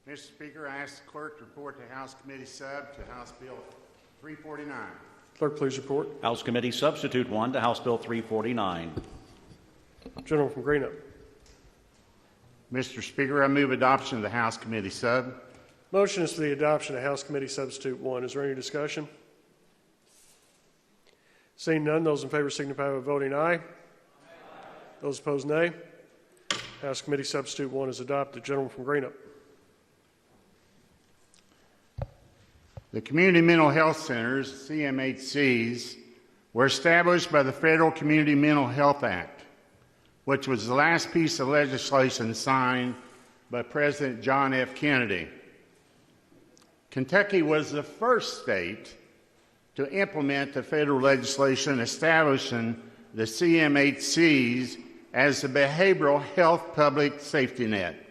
Mr. Speaker, I ask the clerk to report the House Committee Sub to House Bill 349. Clerk, please report. House Committee Substitute 1 to House Bill 349. Gentleman from Greenup. Mr. Speaker, I move adoption of the House Committee Sub. Motion is for the adoption of House Committee Substitute 1. Is there any discussion? Seeing none, those in favor signify by voting aye. Aye. Those opposed, nay. House Committee Substitute 1 is adopted. Gentleman from Greenup. The Community Mental Health Centers, CMHCs, were established by the Federal Community Mental Health Act, which was the last piece of legislation signed by President John F. Kennedy. Kentucky was the first state to implement the federal legislation establishing the CMHCs as the behavioral health public safety net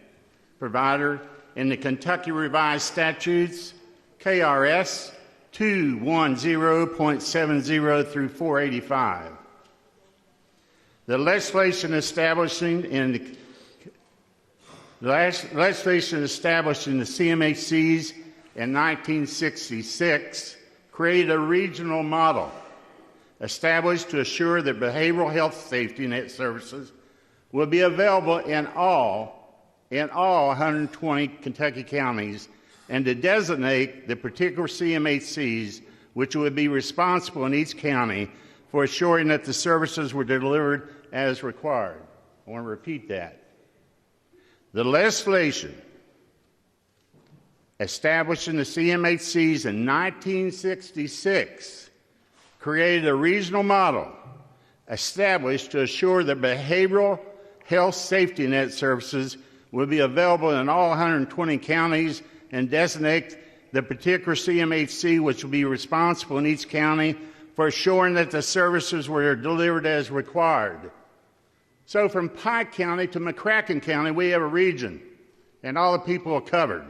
provider in the Kentucky Revised Statutes, KRS 210.70 through 485. The legislation establishing the CMHCs in 1966 created a regional model established to assure that behavioral health safety net services will be available in all 120 Kentucky counties, and to designate the particular CMHCs which would be responsible in each county for assuring that the services were delivered as required. I want to repeat that. The legislation establishing the CMHCs in 1966 created a regional model established to assure that behavioral health safety net services would be available in all 120 counties and designate the particular CMHC which will be responsible in each county for assuring that the services were delivered as required. So from Pike County to McCracken County, we have a region, and all the people are covered.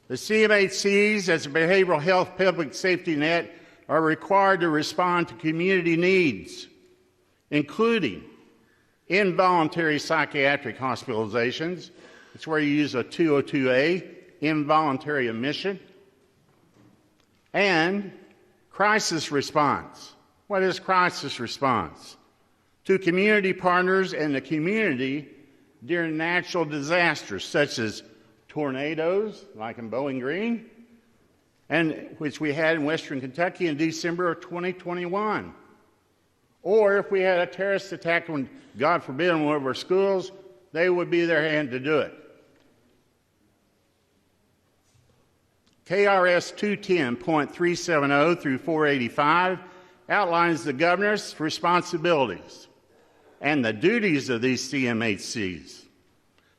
The CMHCs, as a behavioral health public safety net, are required to respond to community needs, including involuntary psychiatric hospitalizations. It's where you use a 202A, involuntary admission, and crisis response. What is crisis response? To community partners and the community during natural disasters such as tornadoes, like in Bowling Green, and which we had in Western Kentucky in December of 2021. Or if we had a terrorist attack, when, God forbid, in one of our schools, they would be there hand to do it. KRS 210.370 through 485 outlines the governor's responsibilities and the duties of these CMHCs.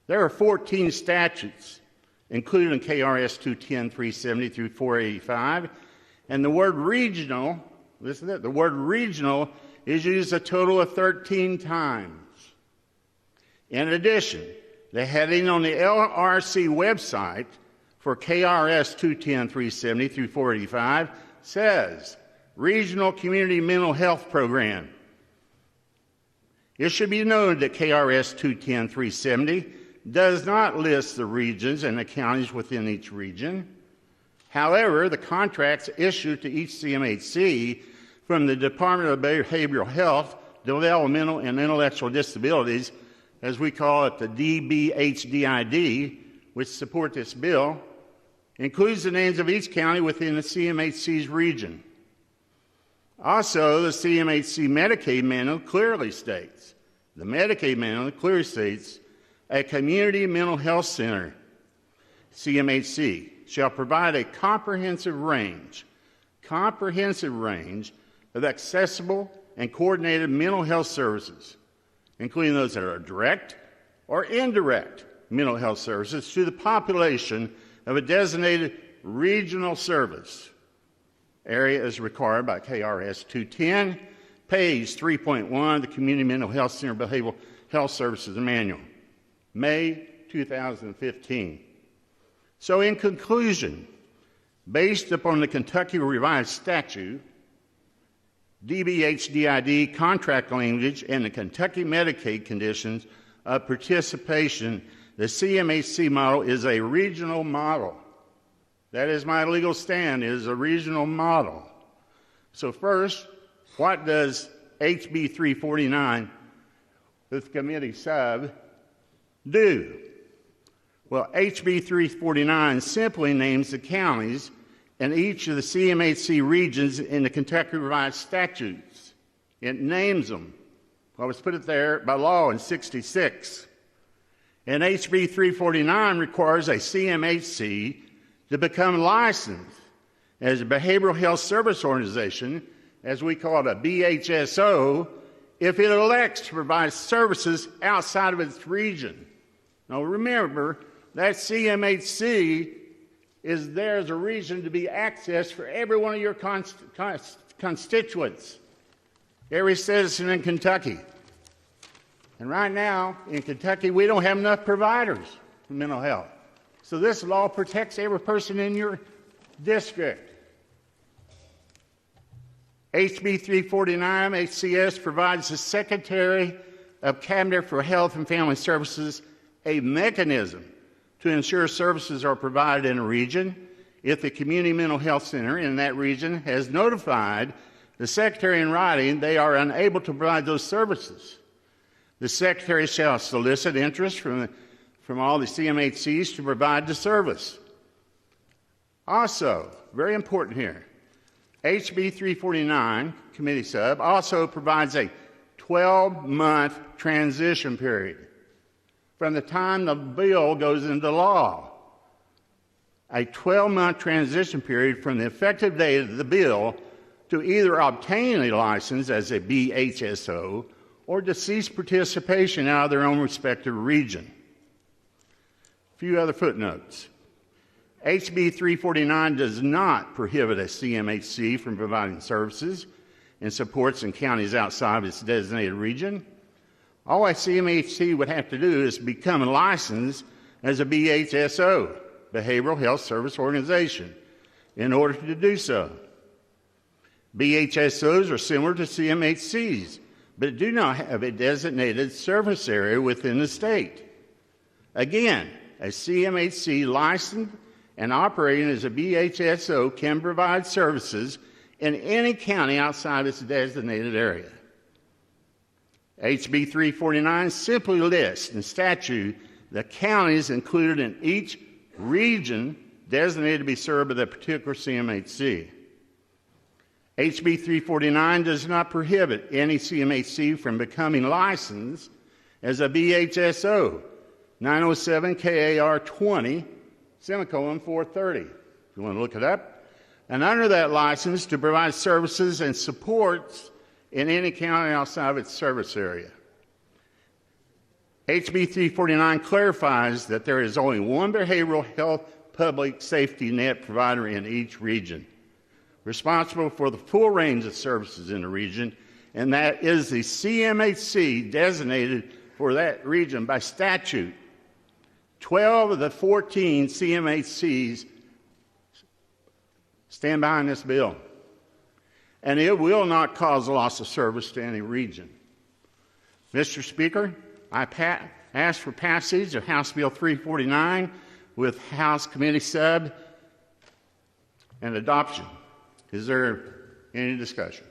There are 14 statutes, including KRS 210.370 through 485, and the word regional, listen to that, the word regional is used a total of 13 times. In addition, the heading on the LRC website for KRS 210.370 through 485 says Regional Community Mental Health Program. It should be noted that KRS 210.370 does not list the regions and the counties within each region. However, the contracts issued to each CMHC from the Department of Behavioral Health, Developmental and Intellectual Disabilities, as we call it the DBHDID, which support this bill, includes the names of each county within the CMHC's region. Also, the CMHC Medicaid manual clearly states, a community mental health center, CMHC, shall provide a comprehensive range of accessible and coordinated mental health services, including those that are direct or indirect mental health services to the population of a designated regional service area as required by KRS 210, page 3.1 of the Community Mental Health Center Behavioral Health Services Manual, May 2015. So in conclusion, based upon the Kentucky Revised Statute, DBHDID contract language, and the Kentucky Medicaid conditions of participation, the CMHC model is a regional model. That is my legal stand, is a regional model. So first, what does HB 349 with committee sub do? Well, HB 349 simply names the counties in each of the CMHC regions in the Kentucky Revised Statutes. It names them. Well, was put it there by law in '66. And HB 349 requires a CMHC to become licensed as a behavioral health service organization, as we call it a BHSO, if it elects to provide services outside of its region. Now remember, that CMHC is there as a region to be accessed for every one of your constituents, every citizen in Kentucky. And right now, in Kentucky, we don't have enough providers for mental health. So this law protects every person in your district. HB 349 HCS provides the Secretary of Cabinet for Health and Family Services a mechanism to ensure services are provided in a region if the community mental health center in that region has notified the Secretary in writing they are unable to provide those services. The Secretary shall solicit interest from all the CMHCs to provide the service. Also, very important here, HB 349, Committee Sub, also provides a 12-month transition period from the time the bill goes into law. A 12-month transition period from the effective date of the bill to either obtain a license as a BHSO or to cease participation out of their own respective region. A few other footnotes. HB 349 does not prohibit a CMHC from providing services and supports in counties outside of its designated region. All a CMHC would have to do is become licensed as a BHSO, Behavioral Health Service Organization, in order to do so. BHSOs are similar to CMHCs, but do not have a designated service area within the state. Again, a CMHC licensed and operating as a BHSO can provide services in any county outside its designated area. HB 349 simply lists in statute the counties included in each region designated to be served by that particular CMHC. HB 349 does not prohibit any CMHC from becoming licensed as a BHSO, 907 KAR 20, semicolon 430, if you want to look it up, and under that license to provide services and supports in any county outside of its service area. HB 349 clarifies that there is only one behavioral health public safety net provider in each region, responsible for the full range of services in the region, and that is the CMHC designated for that region by statute. 12 of the 14 CMHCs stand behind this bill, and it will not cause a loss of service to any region. Mr. Speaker, I ask for passage of House Bill 349 with House Committee Sub and adoption. Is there any discussion?